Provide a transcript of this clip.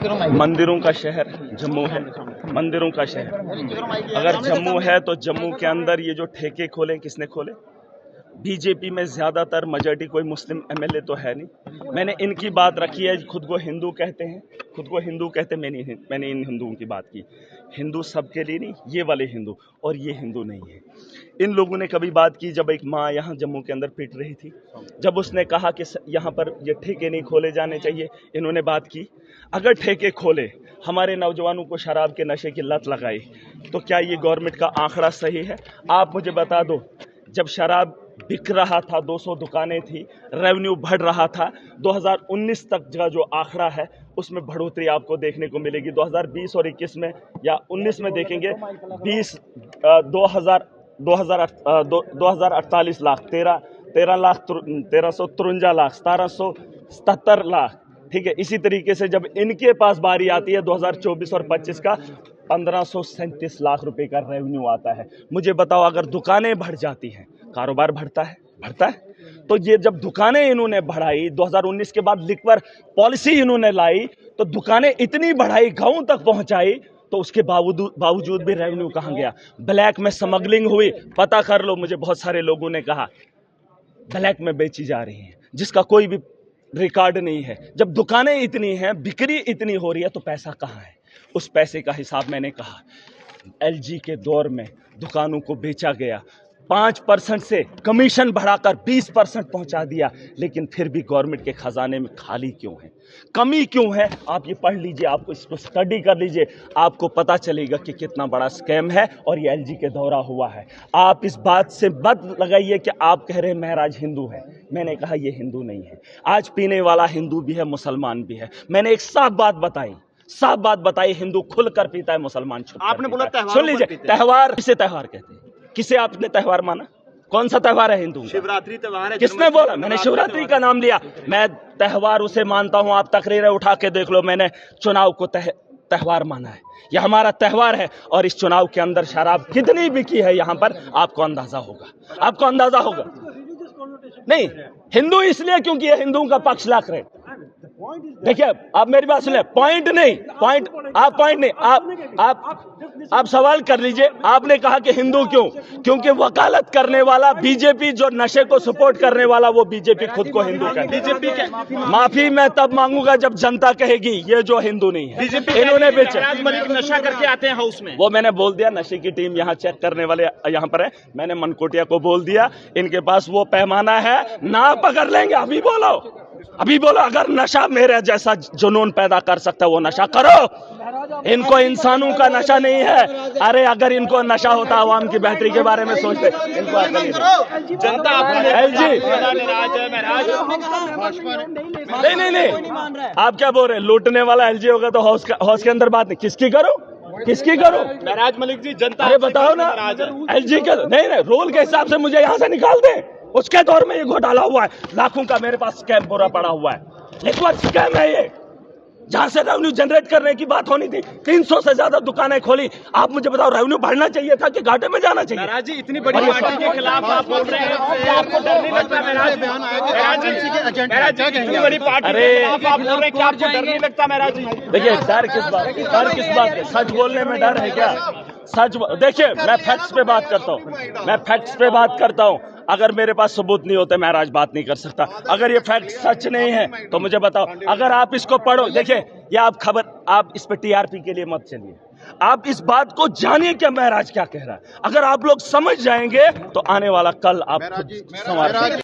मंदिरों का शहर जम्मू है, मंदिरों का शहर। अगर जम्मू है तो जम्मू के अंदर ये जो ठेके खोले किसने खोले? बीजेपी में ज्यादातर मेजॉरिटी कोई मुस्लिम एमएलए तो है नहीं। मैंने इनकी बात रखी है, खुद को हिंदू कहते हैं, खुद को हिंदू कहते हैं। मैंने इन हिंदुओं की बात की। हिंदू सबके लिए नहीं, ये वाले हिंदू, और ये हिंदू नहीं है। इन लोगों ने कभी बात की जब एक माँ यहाँ जम्मू के अंदर पिट रही थी, जब उसने कहा कि यहाँ पर ये ठेके नहीं खोले जाने चाहिए, इन्होंने बात की। अगर ठेके खोले, हमारे नौजवानों को शराब के नशे की लत लगाई, तो क्या ये गवर्नमेंट का आंकड़ा सही है? आप मुझे बता दो, जब शराब बिक रहा था, 200 दुकानें थी, रेवेन्यू बढ़ रहा था, 2019 तक का जो आंकड़ा है उसमें बढ़ोतरी आपको देखने को मिलेगी। 2020 और 21 में या 19 में देखेंगे 2048 लाख, 1353 लाख, 1777 लाख, ठीक है। इसी तरीके से जब इनके पास बारी आती है 2024 और 25 का 1537 लाख रुपए का रेवेन्यू आता है। मुझे बताओ, अगर दुकानें बढ़ जाती हैं, कारोबार बढ़ता है? तो ये जब दुकानें इन्होंने बढ़ाई, 2019 के बाद लिक्वर पॉलिसी इन्होंने लाई, तो दुकानें इतनी बढ़ाई, गांव तक पहुंचाई, तो उसके बावजूद भी रेवेन्यू कहां गया? ब्लैक में स्मगलिंग हुई, पता कर लो। मुझे बहुत सारे लोगों ने कहा ब्लैक में बेची जा रही है, जिसका कोई भी रिकॉर्ड नहीं है। जब दुकानें इतनी हैं, बिक्री इतनी हो रही है, तो पैसा कहां है? उस पैसे का हिसाब मैंने कहा। एलजी के दौर में दुकानों को बेचा गया, 5% से कमीशन बढ़ाकर 20% पहुंचा दिया, लेकिन फिर भी गवर्नमेंट के खजाने में खाली क्यों है? कमी क्यों है? आप ये पढ़ लीजिए, आपको इसको स्टडी कर लीजिए, आपको पता चलेगा कि कितना बड़ा स्कैम है और ये एलजी के दौरा हुआ है। आप इस बात से मत लगाइए कि आप कह रहे हैं महराज हिंदू है। मैंने कहा ये हिंदू नहीं है। आज पीने वाला हिंदू भी है, मुसलमान भी है। मैंने एक साफ बात बताई, हिंदू खुलकर पीता है, मुसलमान छुप। आपने बोला त्योहार, सुन लीजिए, त्योहार किसे त्योहार कहते हैं? किसे आपने त्योहार माना? कौन सा त्योहार है हिंदू? शिवरात्रि त्योहार है। किसने बोला? मैंने शिवरात्रि का नाम लिया। मैं त्योहार उसे मानता हूं, आप तकरीरें उठा के देख लो, मैंने चुनाव को त्योहार माना है। यह हमारा त्योहार है, और इस चुनाव के अंदर शराब कितनी बिकी है यहाँ पर आपको अंदाजा होगा। नहीं, हिंदू इसलिए क्योंकि ये हिंदुओं का पक्ष लाख रहे। देखिए, आप मेरी बात सुनिए, आप सवाल कर लीजिए। आपने कहा कि हिंदू क्यों? क्योंकि वकालत करने वाला बीजेपी, जो नशे को सपोर्ट करने वाला, वो बीजेपी खुद को हिंदू कहता है। बीजेपी के माफी मैं तब मांगूंगा जब जनता कहेगी ये जो हिंदू नहीं है। बीजेपी इन्होंने बेचे। मलिक नशा करके आते हैं हाउस में, वो मैंने बोल दिया। नशे की टीम यहाँ चेक करने वाले यहाँ पर है। मैंने मनकोटिया को बोल दिया, इनके पास वो पैमाना है, ना पकड़ लेंगे। अभी बोलो, अगर नशा मेरे जैसा जुनून पैदा कर सकता है, वो नशा करो। इनको इंसानों का नशा नहीं है। अरे अगर इनको नशा होता, आवाम की बेहतरी के बारे में सोचते। इनको जनता एलजी नहीं, आप क्या बोल रहे हैं? लूटने वाला एलजी होगा तो हाउस के अंदर बात नहीं। किसकी करो? महराज मलिक जी, जनता, अरे बताओ ना, एलजी के नहीं, रोल के हिसाब से मुझे यहाँ से निकाल दें। उसके दौर में ये घोटाला हुआ है, लाखों का मेरे पास स्कैम पूरा पड़ा हुआ है। लिक्विड स्कैम है ये, जहां से रेवेन्यू जनरेट करने की बात होनी थी। 300 से ज्यादा दुकानें खोली। आप मुझे बताओ, रेवेन्यू बढ़ना चाहिए था कि घाटे में जाना चाहिए? महाराज जी, इतनी बड़ी पार्टी के खिलाफ आप बोल रहे हैं, आपको डर नहीं लगता? महाराज जी, इतनी बड़ी पार्टी के खिलाफ आप बोल रहे हैं, क्या आपको डर नहीं लगता? महाराज जी, देखिए, डर किस बात है? सच बोलने में डर है क्या? देखिए, मैं फैक्ट्स पे बात करता हूँ। अगर मेरे पास सबूत नहीं होते, महाराज बात नहीं कर सकता। अगर ये फैक्ट सच नहीं है तो मुझे बताओ। अगर आप इसको पढ़ो, देखिए, ये आप इस पे टीआरपी के लिए मत चलिए। आप इस बात को जानिए कि महाराज क्या कह रहा है। अगर आप लोग समझ जाएंगे तो आने वाला कल आप खुद संवार